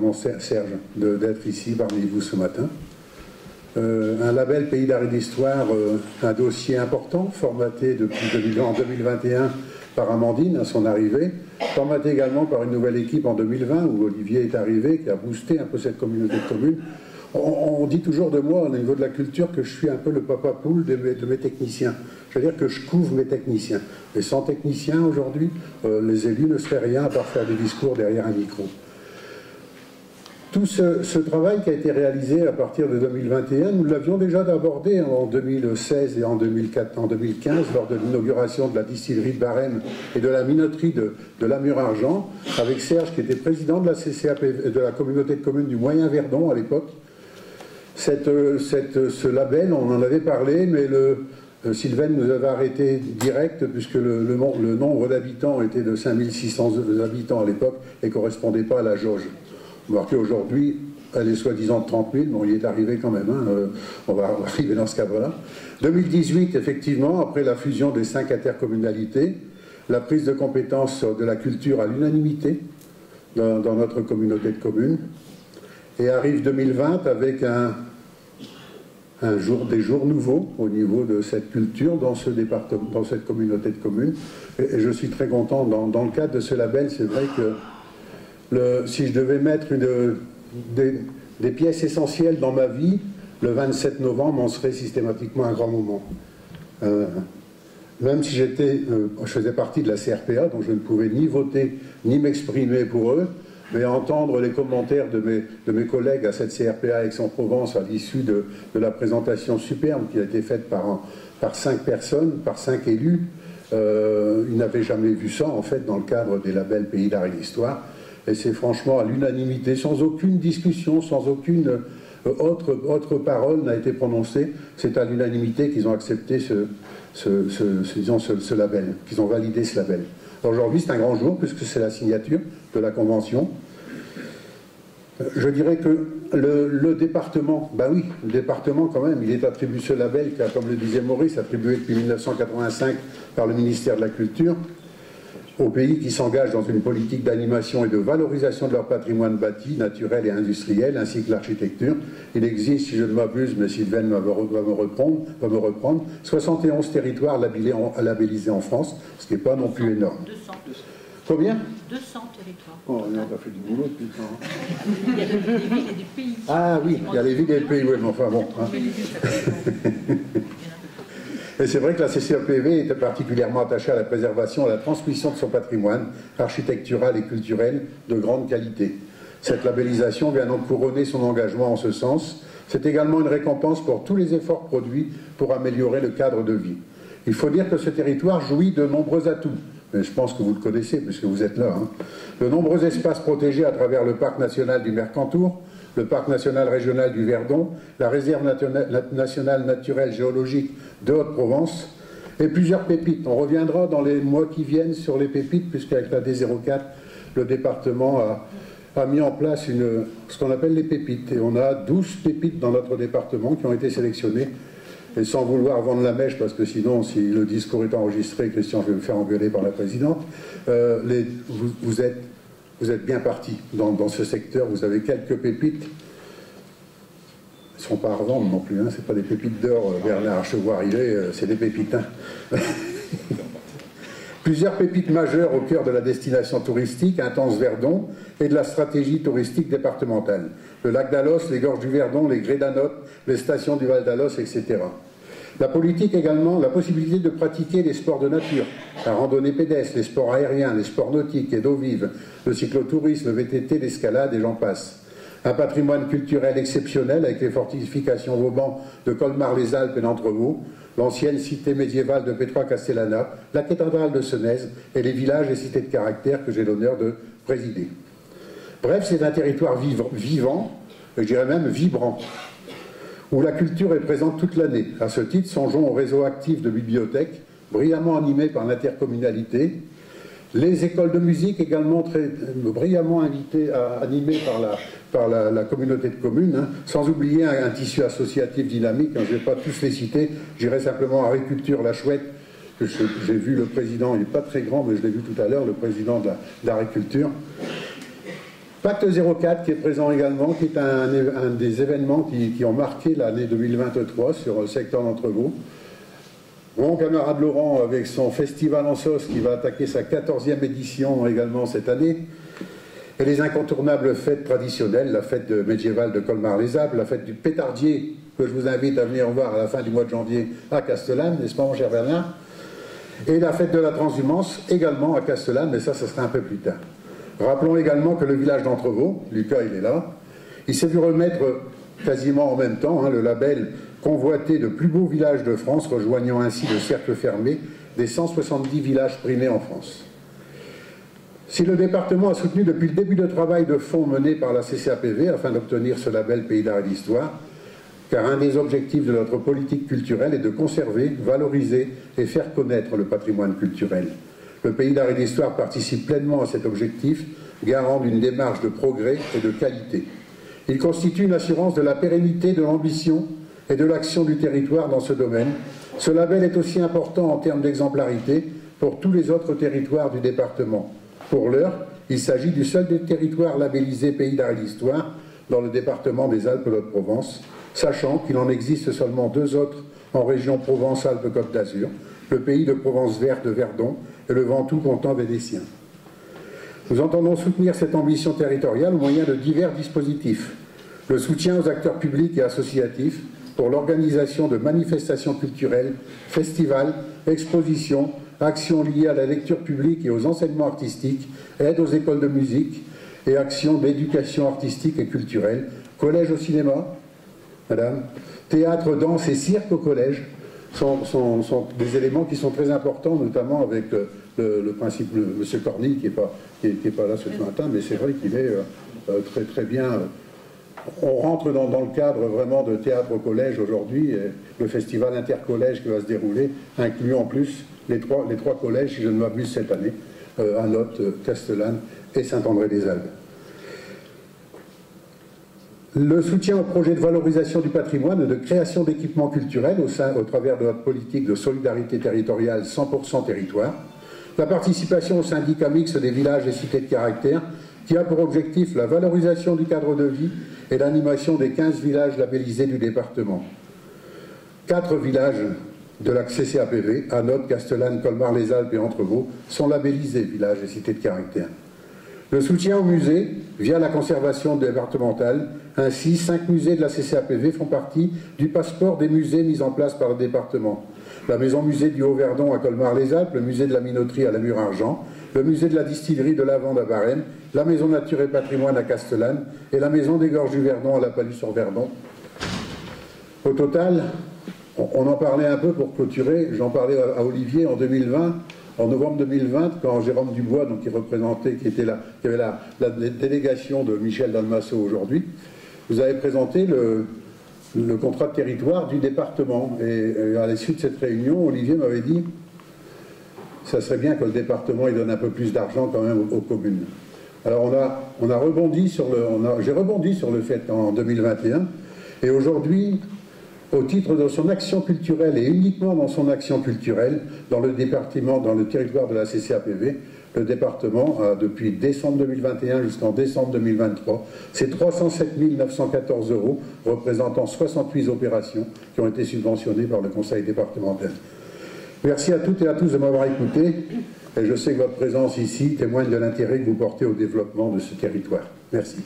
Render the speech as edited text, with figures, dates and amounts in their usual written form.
mon Serge d'être ici parmi vous ce matin. Un label Pays d'art et d'histoire, un dossier important, formaté depuis en 2021 par Amandine à son arrivée, formaté également par une nouvelle équipe en 2020 où Olivier est arrivé, qui a boosté un peu cette communauté de communes. On dit toujours de moi, au niveau de la culture, que je suis un peu le papa poule de mes techniciens. Je veux dire que je couvre mes techniciens. Et sans techniciens, aujourd'hui, les élus ne seraient rien à part faire des discours derrière un micro. Tout ce travail qui a été réalisé à partir de 2021, nous l'avions déjà abordé en 2016 et en 2015 lors de l'inauguration de la distillerie de Barème et de la minoterie de la Mure-Argent, avec Serge qui était président de la CCAP, de la communauté de communes du Moyen-Verdon à l'époque. Ce label, on en avait parlé, mais Sylvain nous avait arrêté direct puisque le nombre d'habitants était de 5600 habitants à l'époque et ne correspondait pas à la jauge. Remarquez, aujourd'hui, elle est soi-disant de 30 000, bon, il est arrivé quand même, hein, on va arriver dans ce cadre-là. 2018, effectivement, après la fusion des 5 intercommunalités, la prise de compétence de la culture à l'unanimité dans notre communauté de communes, et arrive 2020 avec des jours nouveaux au niveau de cette culture dans ce département, dans cette communauté de communes, et je suis très content, dans le cadre de ce label, c'est vrai que si je devais mettre des pièces essentielles dans ma vie, le 27 novembre en serait systématiquement un grand moment. Même si je faisais partie de la CRPA, donc je ne pouvais ni voter ni m'exprimer pour eux, mais entendre les commentaires de mes collègues à cette CRPA Aix-en-Provence à l'issue de la présentation superbe qui a été faite par 5 personnes, par 5 élus, ils n'avaient jamais vu ça en fait dans le cadre des labels Pays d'art et d'histoire. Et c'est franchement à l'unanimité, sans aucune discussion, sans aucune autre parole n'a été prononcée. C'est à l'unanimité qu'ils ont accepté ce label, qu'ils ont validé ce label. Aujourd'hui, c'est un grand jour puisque c'est la signature de la convention. Je dirais que le département, ben oui, le département quand même, il est attribué ce label, qui a, comme le disait Maurice, attribué depuis 1985 par le ministère de la Culture, aux pays qui s'engagent dans une politique d'animation et de valorisation de leur patrimoine bâti, naturel et industriel, ainsi que l'architecture. Il existe, si je ne m'abuse, mais Sylvain va me reprendre, 71 territoires labellisés en France, ce qui n'est pas non plus énorme. 200. Combien? 200 territoires. Oh, on a fait du boulot depuis le temps. Il y a des villes et des pays. Ah oui, il y a les villes et les pays, oui, mais enfin bon. Hein. Et c'est vrai que la CCAPV était particulièrement attachée à la préservation et à la transmission de son patrimoine architectural et culturel de grande qualité. Cette labellisation vient donc couronner son engagement en ce sens. C'est également une récompense pour tous les efforts produits pour améliorer le cadre de vie. Il faut dire que ce territoire jouit de nombreux atouts. Mais je pense que vous le connaissez puisque vous êtes là. Hein. De nombreux espaces protégés à travers le parc national du Mercantour, le parc national régional du Verdon, la réserve nationale naturelle géologique de Haute-Provence et plusieurs pépites. On reviendra dans les mois qui viennent sur les pépites puisqu'avec la D04, le département a mis en place ce qu'on appelle les pépites. Et on a 12 pépites dans notre département qui ont été sélectionnées. Et sans vouloir vendre la mèche, parce que sinon, si le discours est enregistré, Christian, je vais me faire engueuler par la présidente, vous êtes bien parti dans ce secteur, vous avez quelques pépites. Elles ne sont pas à revendre non plus, hein, c'est pas des pépites d'or, Bernard Archevoix-Rivet, c'est des pépites. Hein. Plusieurs pépites majeures au cœur de la destination touristique, Intense Verdon, et de la stratégie touristique départementale. Le lac d'Alos, les gorges du Verdon, les grès d'Anote, les stations du Val d'Alos, etc. La politique également, la possibilité de pratiquer les sports de nature, la randonnée pédestre, les sports aériens, les sports nautiques et d'eau vive, le cyclotourisme, le VTT, l'escalade et j'en passe. Un patrimoine culturel exceptionnel avec les fortifications Vauban de Colmar-les-Alpes et d'Entrevaux, l'ancienne cité médiévale de Petroa-Castellana, la cathédrale de Senez et les villages et cités de caractère que j'ai l'honneur de présider. Bref, c'est un territoire vivant, je dirais même vibrant, où la culture est présente toute l'année. À ce titre, songeons au réseau actif de bibliothèques, brillamment animé par l'intercommunalité, les écoles de musique également très brillamment animées par la communauté de communes, hein, sans oublier un tissu associatif dynamique, hein, je ne vais pas tous les citer, j'irai simplement à Agriculture La Chouette, que j'ai vu le président, il n'est pas très grand, mais je l'ai vu tout à l'heure, le président de l'agriculture. Pacte 04 qui est présent également, qui est un des événements qui ont marqué l'année 2023 sur le secteur d'Entrevaux. Mon camarade Laurent avec son festival en sauce qui va attaquer sa 14e édition également cette année. Et les incontournables fêtes traditionnelles, la fête médiévale de Colmar-les-Alpes, la fête du pétardier que je vous invite à venir voir à la fin du mois de janvier à Castellane, n'est-ce pas mon cher Bernard? Et la fête de la transhumance également à Castellane, mais ça sera un peu plus tard. Rappelons également que le village d'Entrevaux, Lucas il est là, il s'est vu remettre quasiment en même temps le label convoité de plus beau village de France, rejoignant ainsi le cercle fermé des 170 villages primés en France. Si le département a soutenu depuis le début le travail de fond mené par la CCAPV afin d'obtenir ce label Pays d'art et d'histoire, car un des objectifs de notre politique culturelle est de conserver, valoriser et faire connaître le patrimoine culturel. Le Pays d'art et d'histoire participe pleinement à cet objectif, garant d'une démarche de progrès et de qualité. Il constitue une assurance de la pérennité, de l'ambition et de l'action du territoire dans ce domaine. Ce label est aussi important en termes d'exemplarité pour tous les autres territoires du département. Pour l'heure, il s'agit du seul des territoires labellisés Pays d'art et d'histoire dans le département des Alpes-de-Haute-Provence, sachant qu'il en existe seulement 2 autres en région Provence-Alpes-Côte d'Azur, le pays de Provence verte de Verdon et le Ventoux comptant vénitien. Nous entendons soutenir cette ambition territoriale au moyen de divers dispositifs. Le soutien aux acteurs publics et associatifs pour l'organisation de manifestations culturelles, festivals, expositions, actions liées à la lecture publique et aux enseignements artistiques, aide aux écoles de musique et actions d'éducation artistique et culturelle, collège au cinéma, madame, théâtre, danse et cirque au collège sont des éléments qui sont très importants, notamment avec le principe, M. Cornille qui n'est pas là ce matin, mais c'est vrai qu'il est très très bien. On rentre dans le cadre vraiment de théâtre au collège aujourd'hui, et le festival intercollège qui va se dérouler inclut en plus les trois collèges, si je ne m'abuse cette année, Anote, Castellane et Saint-André-des-Alpes. Le soutien au projet de valorisation du patrimoine et de création d'équipements culturels au travers de notre politique de solidarité territoriale 100% territoire. La participation au syndicat mixte des villages et cités de caractère qui a pour objectif la valorisation du cadre de vie et l'animation des 15 villages labellisés du département. 4 villages de la CCAPV, Anote, Castellane, Colmar-les-Alpes et Entrevaux, sont labellisés villages et cités de caractère. Le soutien aux musées via la conservation départementale. Ainsi, 5 musées de la CCAPV font partie du passeport des musées mis en place par le département. La maison-musée du Haut-Verdon à Colmar-les-Alpes, le musée de la minoterie à la Mure-Argent, le musée de la distillerie de Lavande à Varennes, la maison nature et patrimoine à Castellane et la maison des Gorges du Verdon à la Palus-sur-Verdon. Au total, on en parlait un peu pour clôturer, j'en parlais à Olivier en 2020, en novembre 2020, quand Jérôme Dubois, donc, qui avait la délégation de Michel Dalmasso aujourd'hui, vous avez présenté le contrat de territoire du département. Et à l'issue de cette réunion, Olivier m'avait dit ça serait bien que le département il donne un peu plus d'argent quand même aux communes. Alors j'ai rebondi sur le fait qu'en 2021, et aujourd'hui, au titre de son action culturelle et uniquement dans son action culturelle, dans le département, dans le territoire de la CCAPV, le département a depuis décembre 2021 jusqu'en décembre 2023, c'est 307 914 €, représentant 68 opérations qui ont été subventionnées par le conseil départemental. Merci à toutes et à tous de m'avoir écouté, et je sais que votre présence ici témoigne de l'intérêt que vous portez au développement de ce territoire. Merci.